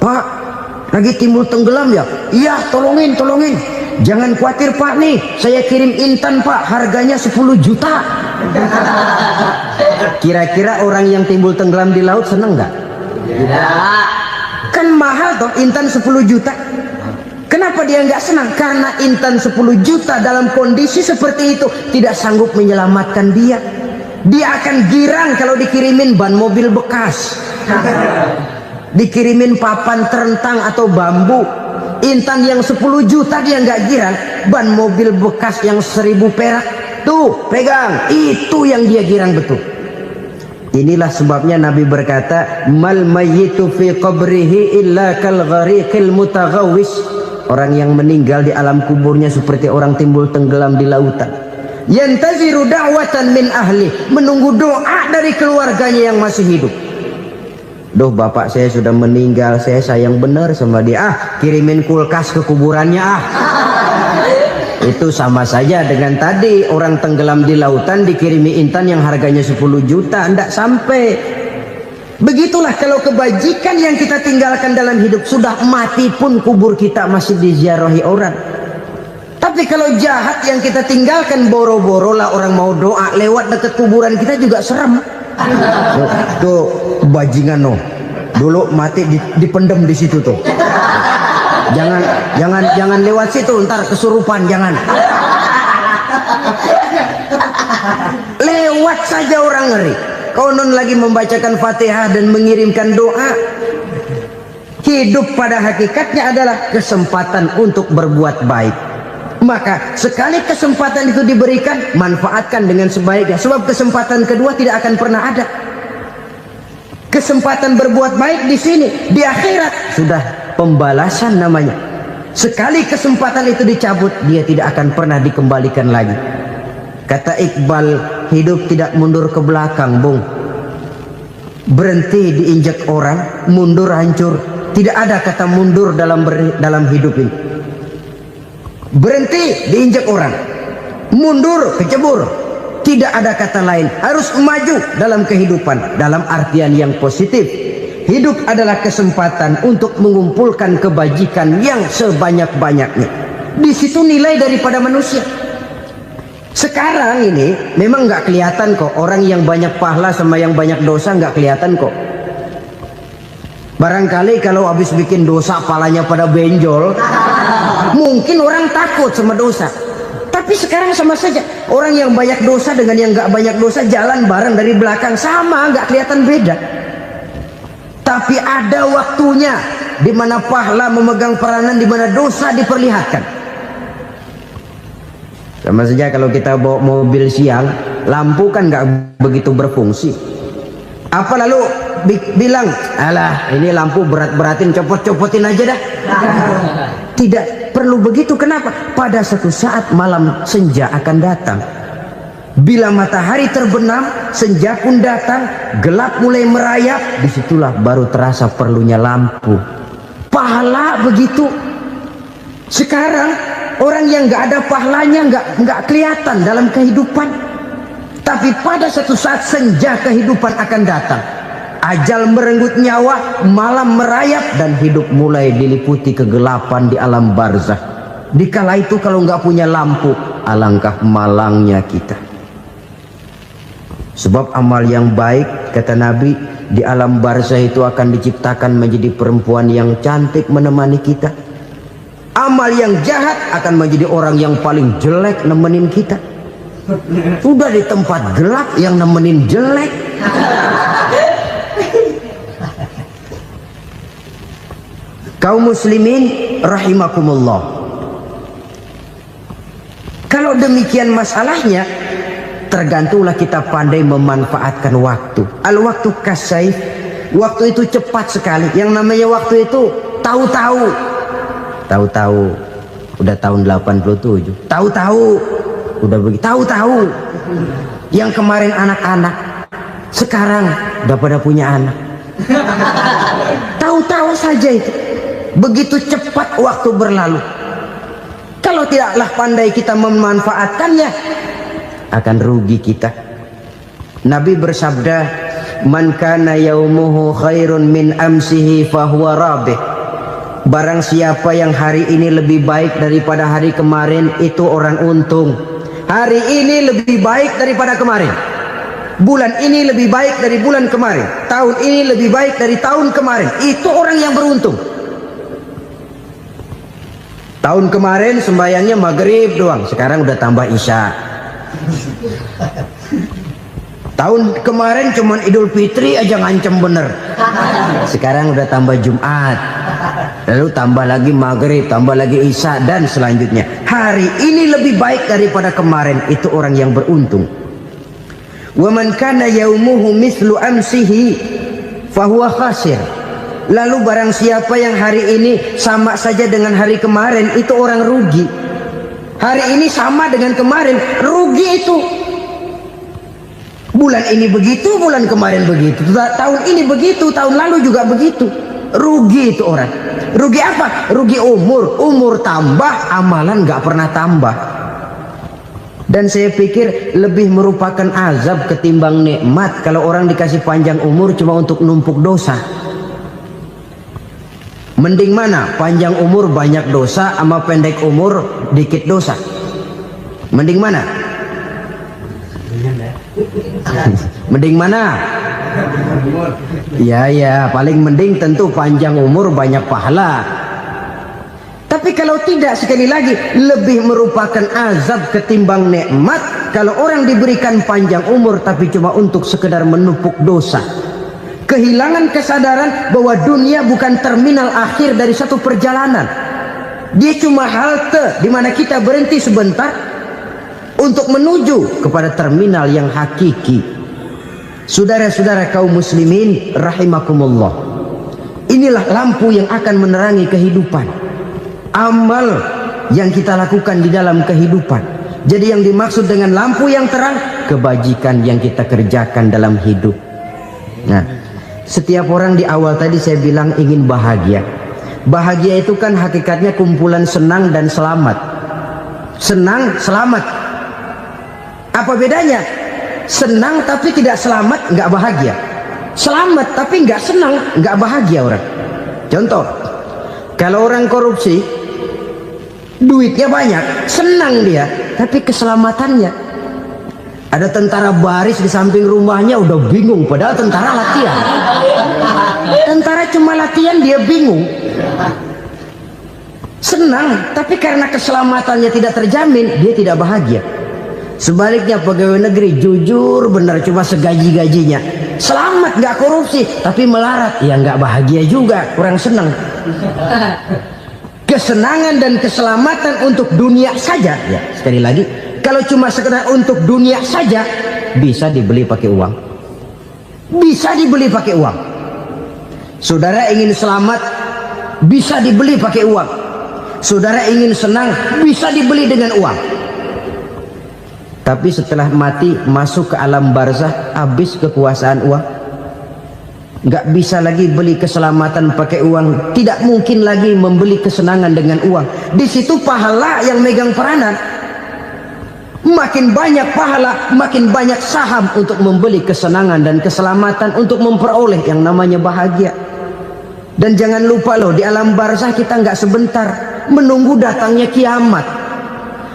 Pak, lagi timbul tenggelam ya? Iya, tolongin. Jangan khawatir Pak, nih saya kirim intan Pak, harganya 10 juta. Kira-kira orang yang timbul tenggelam di laut seneng nggak? Tidak. Kan mahal toh intan 10 juta. Kenapa dia nggak senang? Karena intan 10 juta dalam kondisi seperti itu tidak sanggup menyelamatkan dia. Dia akan girang kalau dikirimin ban mobil bekas, dikirimin papan terentang atau bambu. Intan yang 10 juta dia nggak girang, ban mobil bekas yang 1000 perak tuh pegang, itu yang dia girang betul. Inilah sebabnya Nabi berkata, mal mayyitu fi qabrihi illa kal ghariqil mutaghawwis. Orang yang meninggal di alam kuburnya seperti orang timbul tenggelam di lautan. Yantaziru da'watan min ahli, menunggu doa dari keluarganya yang masih hidup. Duh, bapak saya sudah meninggal, saya sayang benar sama dia. Kirimin kulkas ke kuburannya Itu sama saja dengan tadi orang tenggelam di lautan dikirimi intan yang harganya 10 juta, ndak sampai. Begitulah kalau kebajikan yang kita tinggalkan dalam hidup, sudah mati pun kubur kita masih diziarahi orang. Tapi kalau jahat yang kita tinggalkan, boro-boro lah orang mau doa lewat dekat kuburan kita juga serem. Tuh bajingan no, dulu mati dipendem di situ tuh. Jangan lewat situ, ntar kesurupan, jangan. Lewat saja orang ngeri. Konon lagi membacakan Fatihah dan mengirimkan doa. Hidup pada hakikatnya adalah kesempatan untuk berbuat baik. Maka sekali kesempatan itu diberikan, manfaatkan dengan sebaiknya. Sebab kesempatan kedua tidak akan pernah ada. Kesempatan berbuat baik di sini, di akhirat sudah pembalasan namanya. Sekali kesempatan itu dicabut, dia tidak akan pernah dikembalikan lagi. Kata Iqbal, hidup tidak mundur ke belakang, Bung. Berhenti diinjak orang, mundur hancur. Tidak ada kata mundur dalam hidup ini. Berhenti diinjak orang, mundur kecebur. Tidak ada kata lain. Harus maju dalam kehidupan, dalam artian yang positif. Hidup adalah kesempatan untuk mengumpulkan kebajikan yang sebanyak-banyaknya. Di situ nilai daripada manusia. Sekarang ini memang nggak kelihatan kok, orang yang banyak pahala sama yang banyak dosa nggak kelihatan kok. Barangkali kalau habis bikin dosa palanya pada benjol, mungkin orang takut sama dosa. Tapi sekarang sama saja, orang yang banyak dosa dengan yang nggak banyak dosa jalan bareng dari belakang, sama, nggak kelihatan beda. Tapi ada waktunya di mana pahala memegang peranan, di mana dosa diperlihatkan. Sama saja kalau kita bawa mobil siang, lampu kan nggak begitu berfungsi. Apa lalu bilang, alah ini lampu berat-beratin, copot-copotin aja dah. Tidak perlu begitu. Kenapa? Pada suatu saat malam senja akan datang. Bila matahari terbenam, senja pun datang, gelap mulai merayap, disitulah baru terasa perlunya lampu. Pahala begitu. Sekarang orang yang nggak ada pahalanya nggak kelihatan dalam kehidupan. Tapi pada suatu saat senja kehidupan akan datang. Ajal merenggut nyawa, malam merayap, dan hidup mulai diliputi kegelapan di alam barzah. Dikala itu kalau nggak punya lampu, alangkah malangnya kita. Sebab amal yang baik, kata Nabi, di alam barzah itu akan diciptakan menjadi perempuan yang cantik menemani kita. Amal yang jahat akan menjadi orang yang paling jelek nemenin kita. Sudah di tempat gelap yang nemenin jelek. Kaum muslimin rahimakumullah. Kalau demikian masalahnya, tergantunglah kita pandai memanfaatkan waktu. Al-waktu kasayf. Waktu itu cepat sekali. Yang namanya waktu itu tahu-tahu. Tahu-tahu udah tahun 87. Tahu-tahu udah begitu. Tahu-tahu yang kemarin anak-anak, sekarang udah pada punya anak. Tahu-tahu saja itu. Begitu cepat waktu berlalu. Kalau tidaklah pandai kita memanfaatkannya, akan rugi kita. Nabi bersabda, "Man kana yaumuhu khairun min amsihi fahuwa rabih." Barang siapa yang hari ini lebih baik daripada hari kemarin, itu orang untung. Hari ini lebih baik daripada kemarin. Bulan ini lebih baik dari bulan kemarin. Tahun ini lebih baik dari tahun kemarin. Itu orang yang beruntung. Tahun kemarin sembahyangnya maghrib doang, sekarang udah tambah isya. Tahun kemarin cuman Idul Fitri aja ngancem bener, sekarang udah tambah Jumat, lalu tambah lagi maghrib, tambah lagi isya, dan selanjutnya. Hari ini lebih baik daripada kemarin, itu orang yang beruntung. Wa man kana yaumuhu mislu amsihi fahuwa khasir. Lalu barang siapa yang hari ini sama saja dengan hari kemarin, itu orang rugi. Hari ini sama dengan kemarin, rugi itu. Bulan ini begitu, bulan kemarin begitu, tahun ini begitu, tahun lalu juga begitu. Rugi itu orang. Rugi apa? Rugi umur. Umur tambah, amalan gak pernah tambah. Dan saya pikir lebih merupakan azab ketimbang nikmat kalau orang dikasih panjang umur cuma untuk numpuk dosa. Mending mana? Panjang umur banyak dosa sama pendek umur dikit dosa? Mending mana? Mending mana? Ya, paling mending tentu panjang umur banyak pahala. Tapi kalau tidak, sekali lagi, lebih merupakan azab ketimbang nikmat kalau orang diberikan panjang umur tapi cuma untuk sekedar menumpuk dosa. Kehilangan kesadaran bahwa dunia bukan terminal akhir dari satu perjalanan. Dia cuma halte di mana kita berhenti sebentar untuk menuju kepada terminal yang hakiki. Saudara-saudara kaum muslimin rahimakumullah, inilah lampu yang akan menerangi kehidupan, amal yang kita lakukan di dalam kehidupan. Jadi yang dimaksud dengan lampu yang terang, kebajikan yang kita kerjakan dalam hidup. Nah, setiap orang di awal tadi saya bilang ingin bahagia. Bahagia itu kan hakikatnya kumpulan senang dan selamat. Senang, selamat. Apa bedanya? Senang tapi tidak selamat, nggak bahagia. Selamat tapi nggak senang, nggak bahagia orang. Contoh, kalau orang korupsi, duitnya banyak, senang dia, tapi keselamatannya. Ada tentara baris di samping rumahnya udah bingung, padahal tentara latihan. Tentara cuma latihan, dia bingung. Senang, tapi karena keselamatannya tidak terjamin, dia tidak bahagia. Sebaliknya pegawai negeri jujur benar, cuma segaji-gajinya, selamat nggak korupsi tapi melarat, ya nggak bahagia juga, kurang senang. Kesenangan dan keselamatan untuk dunia saja, ya sekali lagi, kalau cuma sekedar untuk dunia saja bisa dibeli pakai uang, bisa dibeli pakai uang. Saudara ingin selamat bisa dibeli pakai uang, saudara ingin senang bisa dibeli dengan uang. Tapi setelah mati masuk ke alam barzah, habis kekuasaan uang. Nggak bisa lagi beli keselamatan pakai uang, tidak mungkin lagi membeli kesenangan dengan uang. Di situ pahala yang megang peranan. Makin banyak pahala, makin banyak saham untuk membeli kesenangan dan keselamatan, untuk memperoleh yang namanya bahagia. Dan jangan lupa loh, di alam barzah kita nggak sebentar, menunggu datangnya kiamat.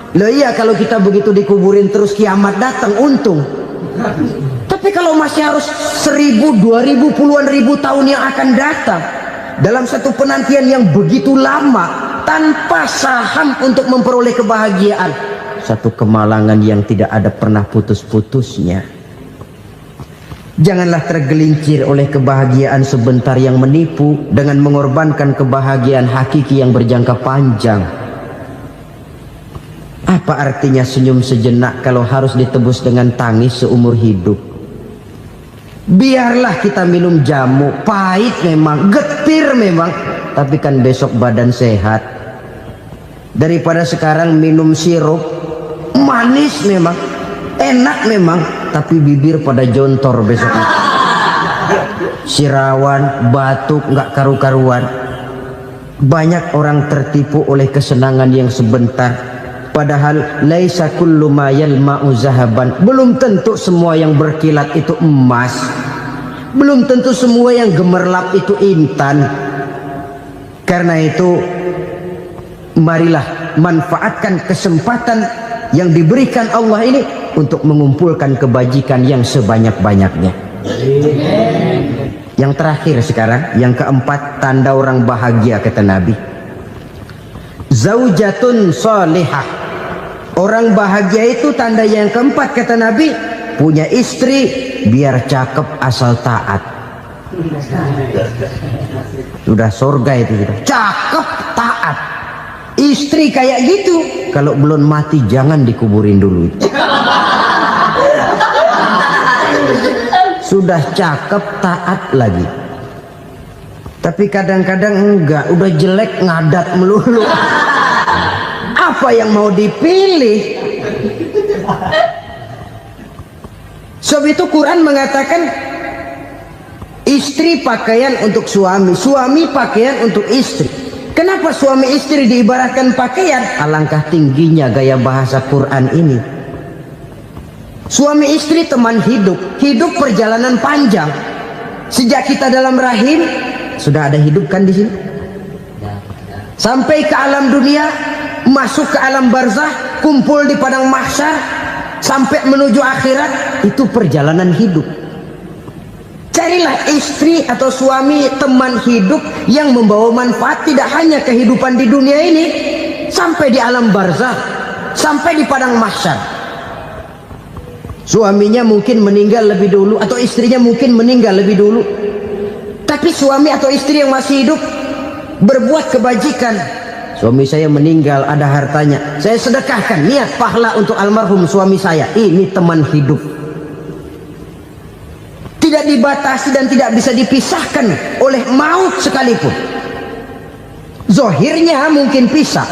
Loh iya, kalau kita begitu dikuburin terus kiamat datang, untung. Tapi kalau masih harus 1000, 2000, puluhan ribu tahun yang akan datang, dalam satu penantian yang begitu lama, tanpa saham untuk memperoleh kebahagiaan, satu kemalangan yang tidak ada pernah putus-putusnya. Janganlah tergelincir oleh kebahagiaan sebentar yang menipu dengan mengorbankan kebahagiaan hakiki yang berjangka panjang. Apa artinya senyum sejenak kalau harus ditebus dengan tangis seumur hidup? Biarlah kita minum jamu, pahit memang, getir memang, tapi kan besok badan sehat. Daripada sekarang minum sirup, manis memang, enak memang, tapi bibir pada jontor besok. Sirawan, batuk, nggak karu-karuan. Banyak orang tertipu oleh kesenangan yang sebentar, Padahal laisa kullu ma yalma'u zahaban. Belum tentu semua yang berkilat itu emas. Belum tentu semua yang gemerlap itu intan. Karena itu marilah manfaatkan kesempatan yang diberikan Allah ini untuk mengumpulkan kebajikan yang sebanyak-banyaknya. Yang terakhir sekarang, yang keempat, tanda orang bahagia kata Nabi. Zaujatun salihah. Orang bahagia itu tanda yang keempat kata Nabi, punya istri biar cakep asal taat. Sudah surga itu sudah. Cakep taat. Istri kayak gitu, kalau belum mati jangan dikuburin dulu. Sudah cakep taat lagi. Tapi kadang-kadang enggak, udah jelek ngadat melulu. Apa yang mau dipilih? Sebab itu Quran mengatakan istri pakaian untuk suami, suami pakaian untuk istri. Kenapa suami istri diibaratkan pakaian? Alangkah tingginya gaya bahasa Quran ini. Suami istri teman hidup, hidup perjalanan panjang. Sejak kita dalam rahim sudah ada hidup kan di sini. Sampai ke alam dunia, masuk ke alam barzah, kumpul di padang mahsyar, sampai menuju akhirat, itu perjalanan hidup. Carilah istri atau suami teman hidup yang membawa manfaat tidak hanya kehidupan di dunia ini, sampai di alam barzah, sampai di padang mahsyar. Suaminya mungkin meninggal lebih dulu atau istrinya mungkin meninggal lebih dulu, tapi suami atau istri yang masih hidup berbuat kebajikan. Suami saya meninggal, ada hartanya, saya sedekahkan, niat pahala untuk almarhum suami saya. Ini teman hidup, tidak dibatasi dan tidak bisa dipisahkan oleh maut sekalipun. Zohirnya mungkin pisah,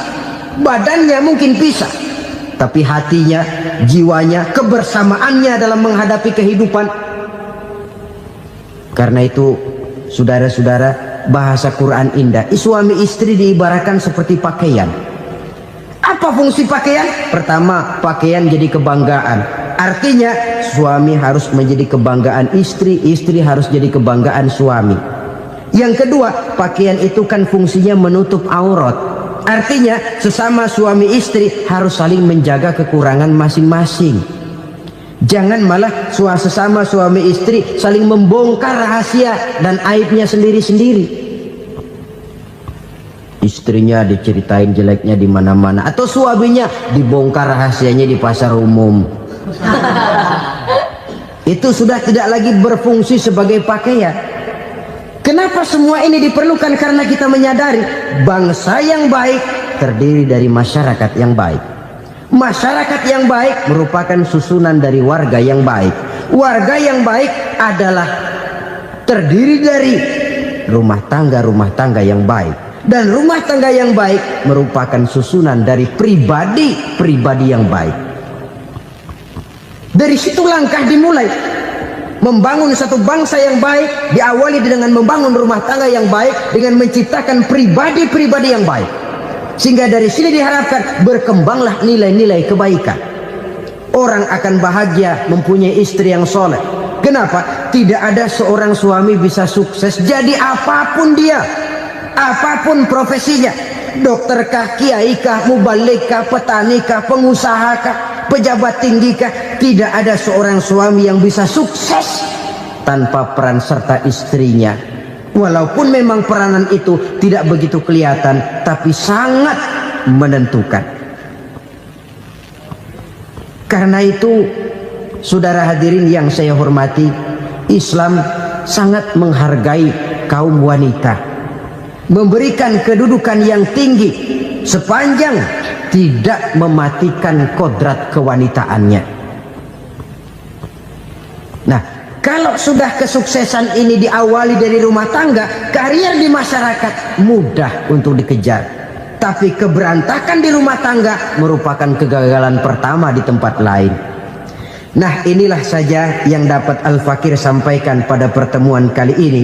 badannya mungkin pisah, tapi hatinya, jiwanya, kebersamaannya dalam menghadapi kehidupan. Karena itu saudara-saudara, bahasa Quran indah. Suami istri diibaratkan seperti pakaian. Apa fungsi pakaian? Pertama, pakaian jadi kebanggaan. Artinya suami harus menjadi kebanggaan istri, istri harus jadi kebanggaan suami. Yang kedua, pakaian itu kan fungsinya menutup aurat. Artinya sesama suami istri harus saling menjaga kekurangan masing-masing. Jangan malah sesama suami istri saling membongkar rahasia dan aibnya sendiri-sendiri. Istrinya diceritain jeleknya di mana-mana, atau suaminya dibongkar rahasianya di pasar umum. Itu sudah tidak lagi berfungsi sebagai pakaian. Kenapa semua ini diperlukan? Karena kita menyadari bangsa yang baik terdiri dari masyarakat yang baik. Masyarakat yang baik merupakan susunan dari warga yang baik. Warga yang baik adalah terdiri dari rumah tangga yang baik. Dan rumah tangga yang baik merupakan susunan dari pribadi yang baik. Dari situ langkah dimulai. Membangun satu bangsa yang baik diawali dengan membangun rumah tangga yang baik, dengan menciptakan pribadi-pribadi yang baik. Sehingga dari sini diharapkan berkembanglah nilai-nilai kebaikan. Orang akan bahagia mempunyai istri yang soleh. Kenapa? Tidak ada seorang suami bisa sukses jadi apapun dia, apapun profesinya. Dokter kah, kiai kah, mubalik kah, petani kah, pengusaha kah, pejabat tinggi kah. Tidak ada seorang suami yang bisa sukses tanpa peran serta istrinya. Walaupun memang peranan itu tidak begitu kelihatan, tapi sangat menentukan. Karena itu, saudara hadirin yang saya hormati, Islam sangat menghargai kaum wanita, memberikan kedudukan yang tinggi sepanjang tidak mematikan kodrat kewanitaannya. Nah, kalau sudah kesuksesan ini diawali dari rumah tangga, karier di masyarakat mudah untuk dikejar. Tapi keberantakan di rumah tangga merupakan kegagalan pertama di tempat lain. Nah, inilah saja yang dapat Al-Fakir sampaikan pada pertemuan kali ini.